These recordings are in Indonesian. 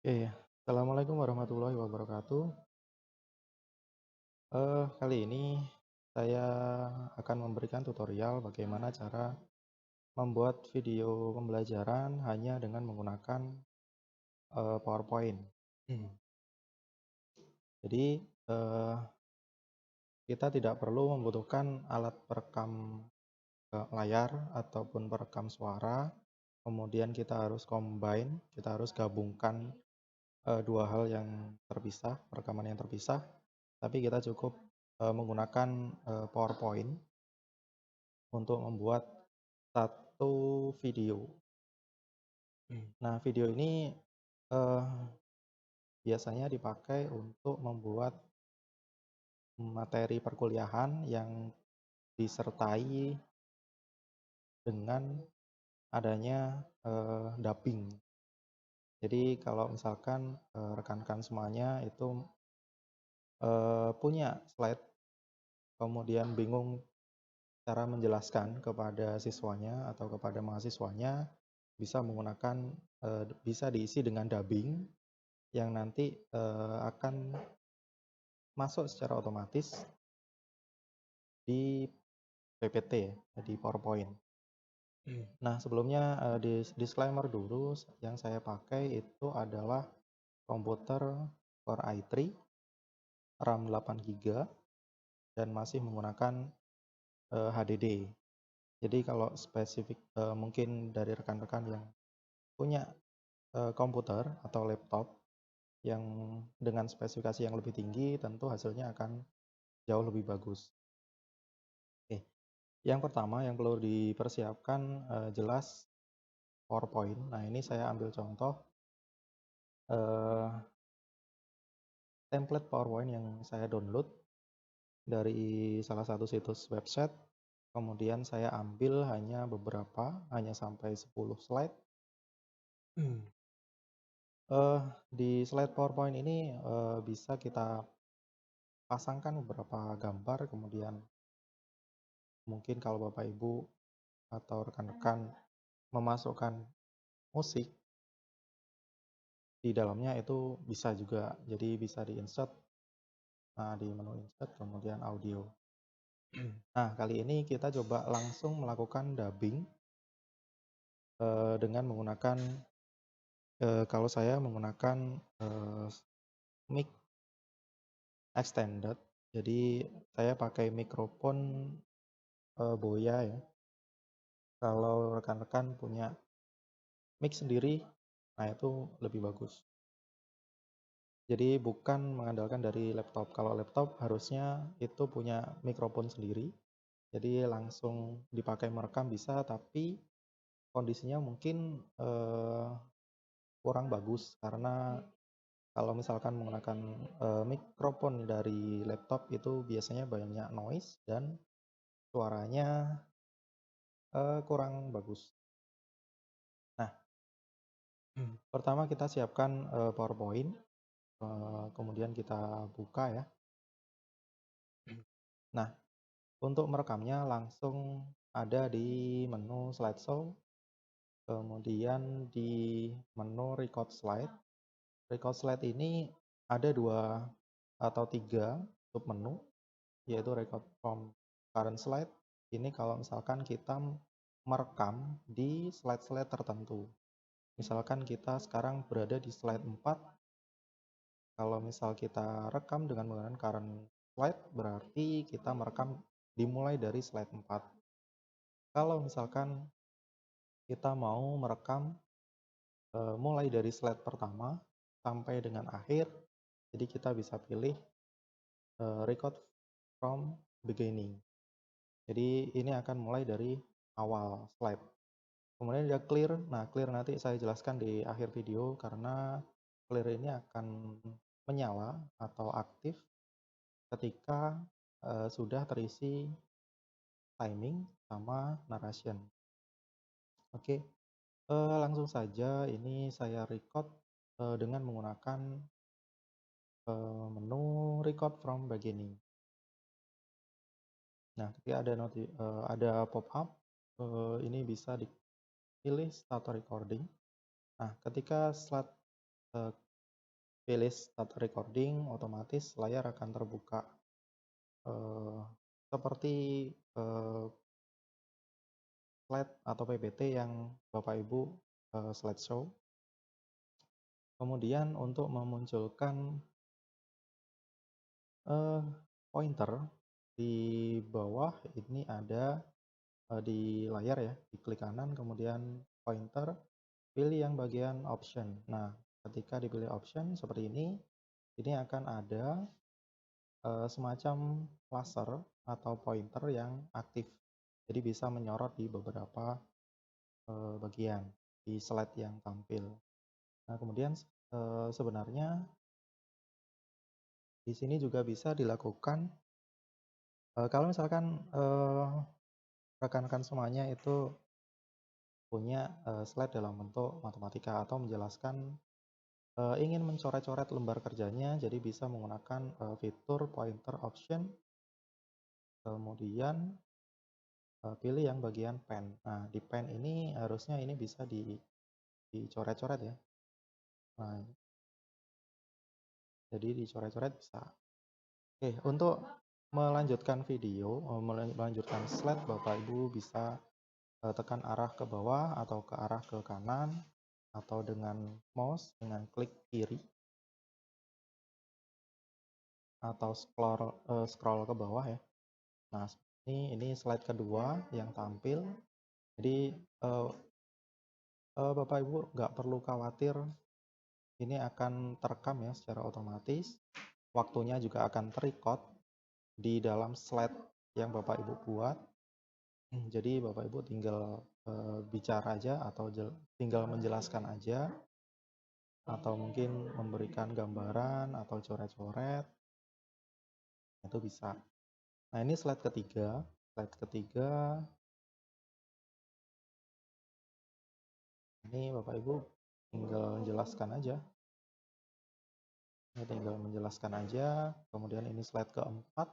Oke, assalamualaikum warahmatullahi wabarakatuh. Kali ini saya akan memberikan tutorial bagaimana cara membuat video pembelajaran hanya dengan menggunakan PowerPoint. Hmm. Jadi kita tidak perlu membutuhkan alat perekam layar ataupun perekam suara. Kemudian kita harus combine, kita harus gabungkan dua hal yang terpisah, perekaman yang terpisah. Tapi kita cukup menggunakan PowerPoint untuk membuat satu video. Nah, video ini eh, biasanya dipakai untuk membuat materi perkuliahan yang disertai dengan adanya dubbing. Jadi kalau misalkan rekan-rekan semuanya itu punya slide, kemudian bingung cara menjelaskan kepada siswanya atau kepada mahasiswanya, bisa diisi dengan dubbing yang nanti akan masuk secara otomatis di PPT ya, di PowerPoint. Nah, sebelumnya disclaimer dulu, yang saya pakai itu adalah komputer Core i3, RAM 8 GB, dan masih menggunakan HDD. Jadi kalau spesifik mungkin dari rekan-rekan yang punya komputer atau laptop yang dengan spesifikasi yang lebih tinggi, tentu hasilnya akan jauh lebih bagus. Oke, yang pertama yang perlu dipersiapkan jelas PowerPoint. Nah, ini saya ambil contoh template PowerPoint yang saya download dari salah satu situs website. Kemudian saya ambil hanya sampai 10 slide. Di slide PowerPoint ini bisa kita pasangkan beberapa gambar, kemudian mungkin kalau Bapak Ibu atau rekan-rekan memasukkan musik di dalamnya itu bisa juga. Jadi bisa di-insert di menu insert, kemudian audio. Nah, kali ini kita coba langsung melakukan dubbing dengan menggunakan kalau saya menggunakan mic extended. Jadi saya pakai mikrofon Boya ya. Kalau rekan-rekan punya mic sendiri, nah itu lebih bagus. Jadi bukan mengandalkan dari laptop. Kalau laptop harusnya itu punya mikrofon sendiri. Jadi langsung dipakai merekam bisa, tapi kondisinya mungkin kurang bagus karena kalau misalkan menggunakan mikrofon dari laptop itu biasanya banyak noise dan suaranya kurang bagus. Nah, pertama kita siapkan PowerPoint, kemudian kita buka ya. Nah, untuk merekamnya langsung ada di menu slideshow, kemudian di menu record slide. Record slide ini ada 2 atau 3 submenu, yaitu record from current slide. Ini kalau misalkan kita merekam di slide-slide tertentu. Misalkan kita sekarang berada di slide 4, kalau misal kita rekam dengan menggunakan current slide, berarti kita merekam dimulai dari slide 4. Kalau misalkan kita mau merekam mulai dari slide pertama sampai dengan akhir, jadi kita bisa pilih record from beginning. Jadi ini akan mulai dari awal slide. Kemudian ada clear. Nah, clear nanti saya jelaskan di akhir video karena clear ini akan menyala atau aktif ketika sudah terisi timing sama narration. Oke, langsung saja ini saya record dengan menggunakan menu record from beginning. Nah, ketika ada pop-up, ini bisa dipilih start recording. Nah, ketika slide pilih start recording, otomatis layar akan terbuka eh, seperti eh, slide atau PPT yang Bapak Ibu slideshow. Kemudian untuk memunculkan pointer di bawah ini ada di layar ya, diklik kanan kemudian pointer, pilih yang bagian option. Nah, ketika dipilih option seperti ini akan ada semacam laser atau pointer yang aktif. Jadi bisa menyorot di beberapa bagian di slide yang tampil. Nah, kemudian sebenarnya di sini juga bisa dilakukan kalau misalkan rekan-rekan semuanya itu punya slide dalam bentuk matematika atau menjelaskan ingin mencoret-coret lembar kerjanya, jadi bisa menggunakan fitur pointer option, kemudian pilih yang bagian pen. Nah, di pen ini harusnya ini bisa dicoret-coret ya. Nah, jadi dicoret-coret bisa. Oke, untuk melanjutkan video, melanjutkan slide, Bapak Ibu bisa tekan arah ke bawah atau ke arah ke kanan, atau dengan mouse dengan klik kiri, atau scroll ke bawah ya. Nah, ini slide kedua yang tampil. Jadi Bapak Ibu nggak perlu khawatir, ini akan terekam ya secara otomatis. Waktunya juga akan terrecord di dalam slide yang Bapak Ibu buat. Jadi Bapak Ibu tinggal bicara aja atau tinggal menjelaskan aja, atau mungkin memberikan gambaran atau coret-coret, itu bisa. Nah, ini slide ketiga. Slide ketiga ini Bapak Ibu tinggal menjelaskan aja. Ini tinggal menjelaskan aja. Kemudian ini slide keempat.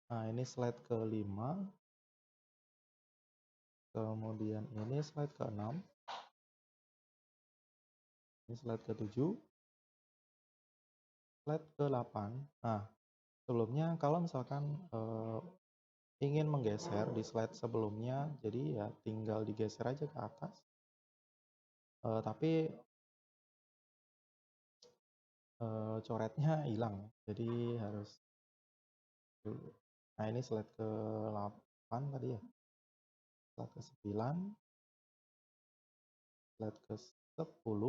Nah, ini slide kelima. Kemudian ini slide ke-6. Ini slide ke-7. Slide ke-8. Nah, sebelumnya kalau misalkan ingin menggeser di slide sebelumnya, jadi ya tinggal digeser aja ke atas. Tapi coretnya hilang, jadi harus dulu. Nah, ini slide ke-8 tadi ya. Slide ke-9, slide ke-10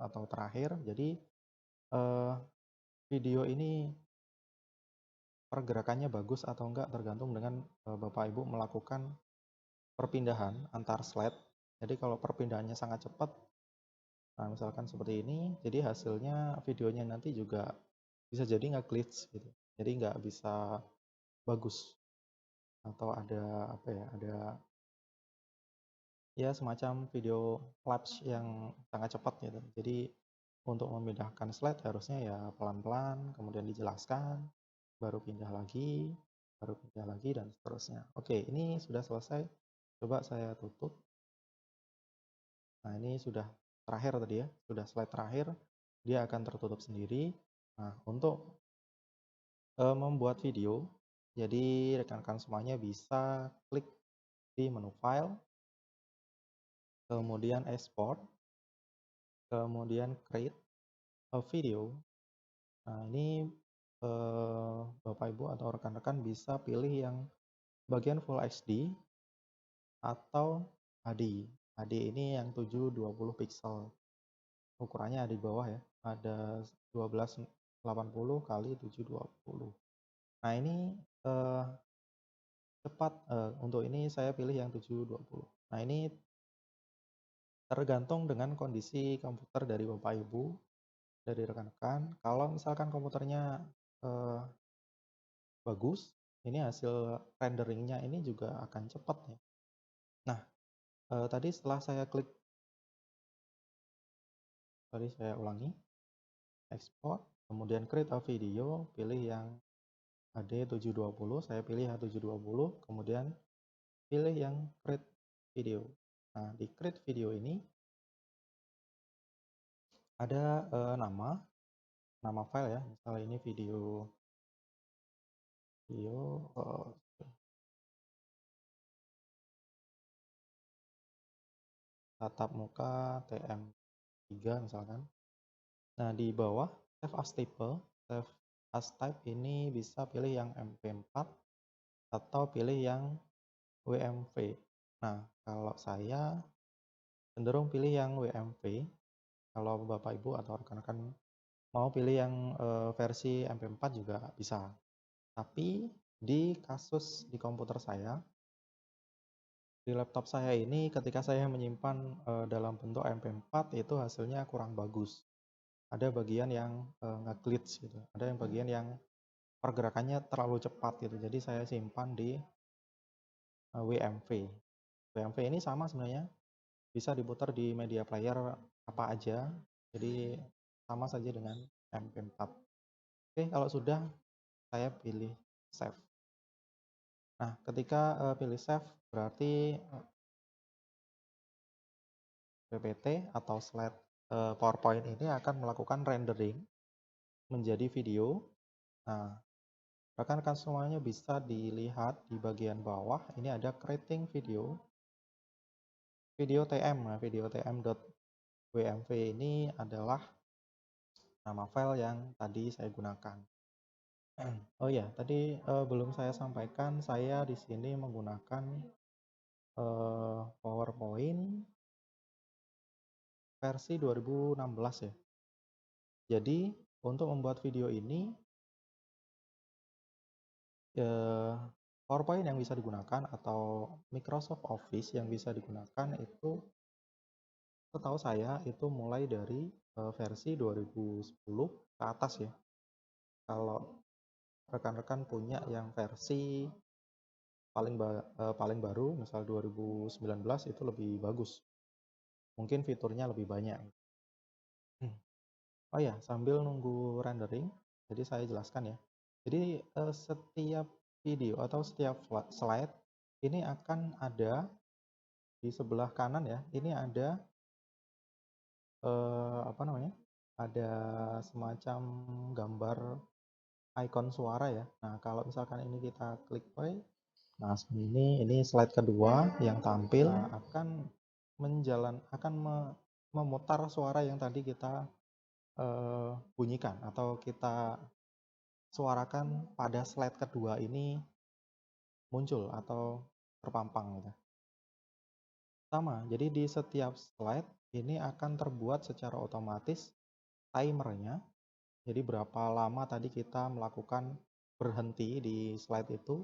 atau terakhir. Jadi video ini pergerakannya bagus atau enggak tergantung dengan Bapak Ibu melakukan perpindahan antar slide. Jadi kalau perpindahannya sangat cepat, nah misalkan seperti ini, jadi hasilnya videonya nanti juga bisa jadi nggak glitch gitu. Jadi nggak bisa bagus, atau ada apa ya, ada ya semacam video flash yang sangat cepat gitu. Jadi untuk memindahkan slide harusnya ya pelan-pelan, kemudian dijelaskan, baru pindah lagi, dan seterusnya. Oke, ini sudah selesai. Coba saya tutup. Nah, ini sudah terakhir tadi ya, sudah slide terakhir, dia akan tertutup sendiri. Nah, untuk membuat video, jadi rekan-rekan semuanya bisa klik di menu file, kemudian export, kemudian create a video. Nah, ini Bapak Ibu atau rekan-rekan bisa pilih yang bagian Full HD atau HD. HD ini yang 720 pixel. Ukurannya ada di bawah ya. Ada 1280 kali 720. Nah, ini cepat, untuk ini saya pilih yang 720. Nah, ini tergantung dengan kondisi komputer dari Bapak Ibu, dari rekan-rekan. Kalau misalkan komputernya bagus, ini hasil renderingnya ini juga akan cepat ya. Nah, tadi setelah saya klik, tadi saya ulangi, export, kemudian create a video, pilih yang HD 720, saya pilih yang 720, kemudian pilih yang create video. Nah, di create video ini ada, nama file ya, misalnya ini video video, tatap muka TM3 misalkan. Nah, di bawah save as type ini bisa pilih yang MP4 atau pilih yang WMV. Nah, kalau saya cenderung pilih yang WMV. Kalau Bapak Ibu atau rekan-rekan mau pilih yang versi MP4 juga bisa. Tapi di kasus di komputer saya, di laptop saya ini ketika saya menyimpan dalam bentuk MP4 itu hasilnya kurang bagus. Ada bagian yang nge-glitch gitu. Ada yang bagian yang pergerakannya terlalu cepat gitu. Jadi saya simpan di WMV. WMV ini sama sebenarnya, bisa diputar di media player apa aja. Jadi sama saja dengan MP4. Oke, kalau sudah saya pilih save. Nah, ketika pilih save berarti PPT atau slide PowerPoint ini akan melakukan rendering menjadi video. Nah, rekan-rekan semuanya bisa dilihat di bagian bawah ini ada creating video TM. Nah, video tm.wmv ini adalah nama file yang tadi saya gunakan. Oh ya, tadi belum saya sampaikan, saya di sini menggunakan PowerPoint versi 2016 ya. Jadi untuk membuat video ini PowerPoint yang bisa digunakan atau Microsoft Office yang bisa digunakan itu setahu saya itu mulai dari versi 2010 ke atas ya. Kalau rekan-rekan punya yang versi paling baru misal 2019 itu lebih bagus. Mungkin fiturnya lebih banyak. Oh ya, sambil nunggu rendering, jadi saya jelaskan ya. Jadi setiap video atau setiap slide ini akan ada di sebelah kanan ya. Ini ada apa namanya? Ada semacam gambar icon suara ya. Nah, kalau misalkan ini kita klik play, nah ini slide kedua yang tampil akan memutar suara yang tadi kita bunyikan atau kita suarakan pada slide kedua ini muncul atau terpampang gitu. Sama, jadi di setiap slide ini akan terbuat secara otomatis timernya. Jadi berapa lama tadi kita melakukan berhenti di slide itu,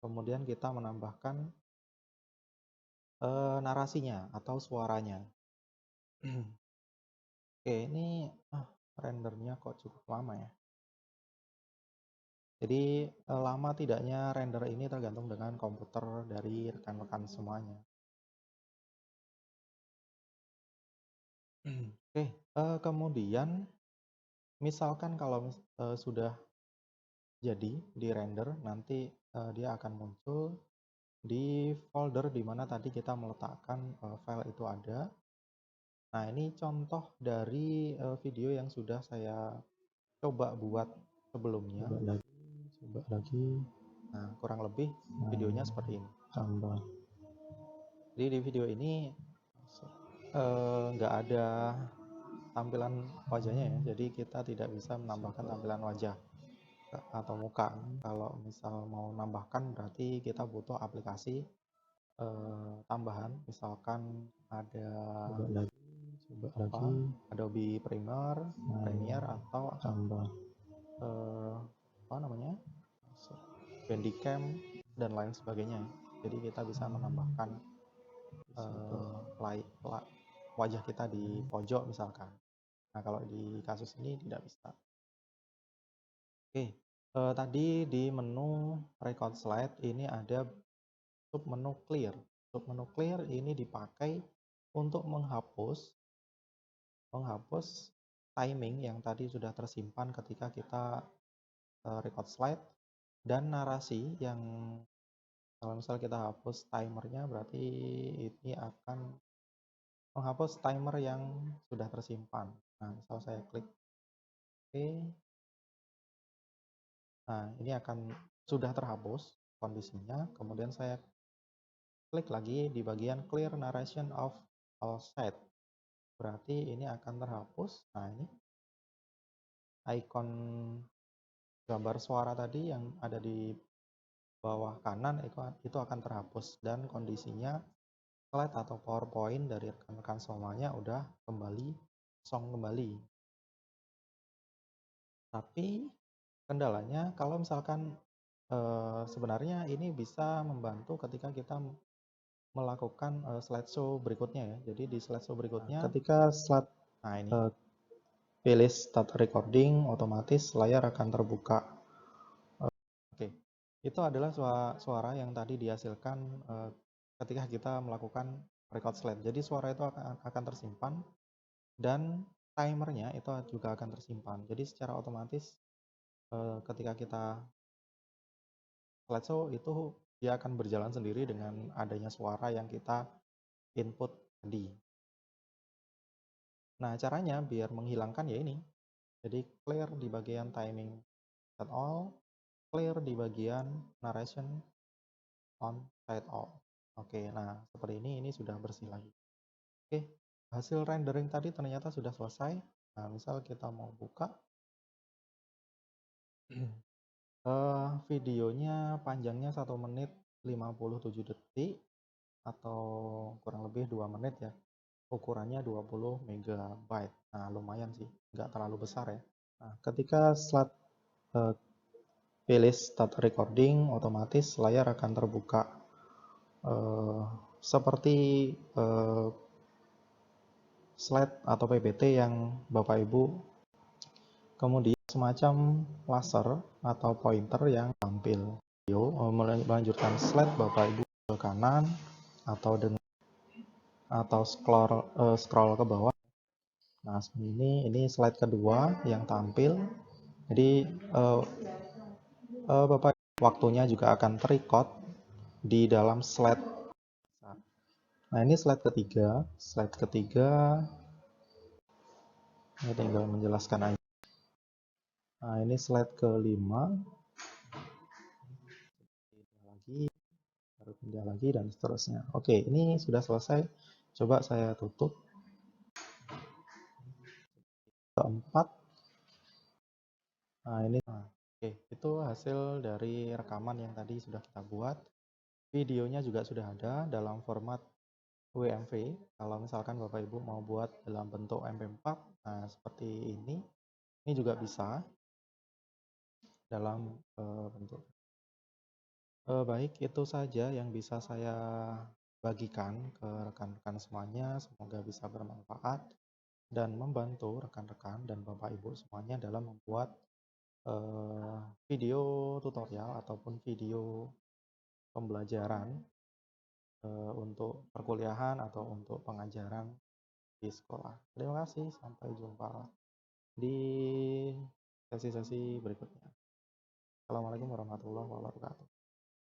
kemudian kita menambahkan narasinya atau suaranya. Oke, ini rendernya kok cukup lama ya. Jadi lama tidaknya render ini tergantung dengan komputer dari rekan-rekan semuanya. Oke, kemudian misalkan kalau sudah jadi di render, nanti dia akan muncul di folder di mana tadi kita meletakkan file itu ada. Nah, ini contoh dari video yang sudah saya coba buat sebelumnya. Coba lagi. Nah, kurang lebih videonya seperti ini. Tambah. Jadi di video ini nggak ada tampilan wajahnya ya, jadi kita tidak bisa menambahkan tampilan wajah atau muka. Kalau misal mau nambahkan berarti kita butuh aplikasi tambahan, misalkan ada Adobe Premiere atau apa namanya, Bandicam dan lain sebagainya. Jadi kita bisa menambahkan wajah kita di pojok misalkan. Nah, kalau di kasus ini tidak bisa. Oke, tadi di menu record slide ini ada submenu clear. Submenu clear ini dipakai untuk menghapus timing yang tadi sudah tersimpan ketika kita record slide dan narasi yang kalau misal kita hapus timernya berarti ini akan menghapus timer yang sudah tersimpan. Nah, misal saya klik OK. Nah, ini akan sudah terhapus kondisinya. Kemudian saya klik lagi di bagian clear narration of all site. Berarti ini akan terhapus. Nah, ini ikon gambar suara tadi yang ada di bawah kanan itu akan terhapus dan kondisinya slide atau PowerPoint dari rekan-rekan semuanya udah kembali kosong kembali. Tapi kendalanya kalau misalkan sebenarnya ini bisa membantu ketika kita melakukan slideshow berikutnya ya. Jadi di slideshow berikutnya ketika slide ini pilih start recording, otomatis layar akan terbuka. Oke, itu adalah suara yang tadi dihasilkan ketika kita melakukan record slide. Jadi suara itu akan tersimpan dan timernya itu juga akan tersimpan. Jadi secara otomatis ketika kita slideshow itu dia akan berjalan sendiri dengan adanya suara yang kita input tadi. Nah, caranya biar menghilangkan ya ini. Jadi clear di bagian timing set all, clear di bagian narration on site all. Oke, nah seperti ini sudah bersih lagi. Oke, hasil rendering tadi ternyata sudah selesai. Nah, misal kita mau buka videonya panjangnya 1 menit 57 detik atau kurang lebih 2 menit ya. Ukurannya 20 MB. Nah, lumayan sih, nggak terlalu besar ya. Nah, ketika slide pilih start recording, otomatis layar akan terbuka seperti slide atau PPT yang Bapak Ibu. Kemudian semacam laser atau pointer yang tampil. Melanjutkan slide Bapak Ibu ke kanan atau scroll ke bawah. Nah, ini slide kedua yang tampil. Jadi Bapak waktunya juga akan terrecord di dalam slide. Nah, ini slide ketiga. Slide ketiga ini tinggal menjelaskan aja. Nah, ini slide kelima. Baru pindah lagi dan seterusnya. Oke, ini sudah selesai. Coba saya tutup. Keempat. Nah, ini. Oke, itu hasil dari rekaman yang tadi sudah kita buat. Videonya juga sudah ada dalam format WMV. Kalau misalkan Bapak Ibu mau buat dalam bentuk MP4, nah seperti ini juga bisa dalam bentuk. Baik, itu saja yang bisa saya bagikan ke rekan-rekan semuanya. Semoga bisa bermanfaat dan membantu rekan-rekan dan Bapak Ibu semuanya dalam membuat video tutorial ataupun video pembelajaran untuk perkuliahan atau untuk pengajaran di sekolah. Terima kasih, sampai jumpa di sesi-sesi berikutnya. Assalamualaikum warahmatullahi wabarakatuh.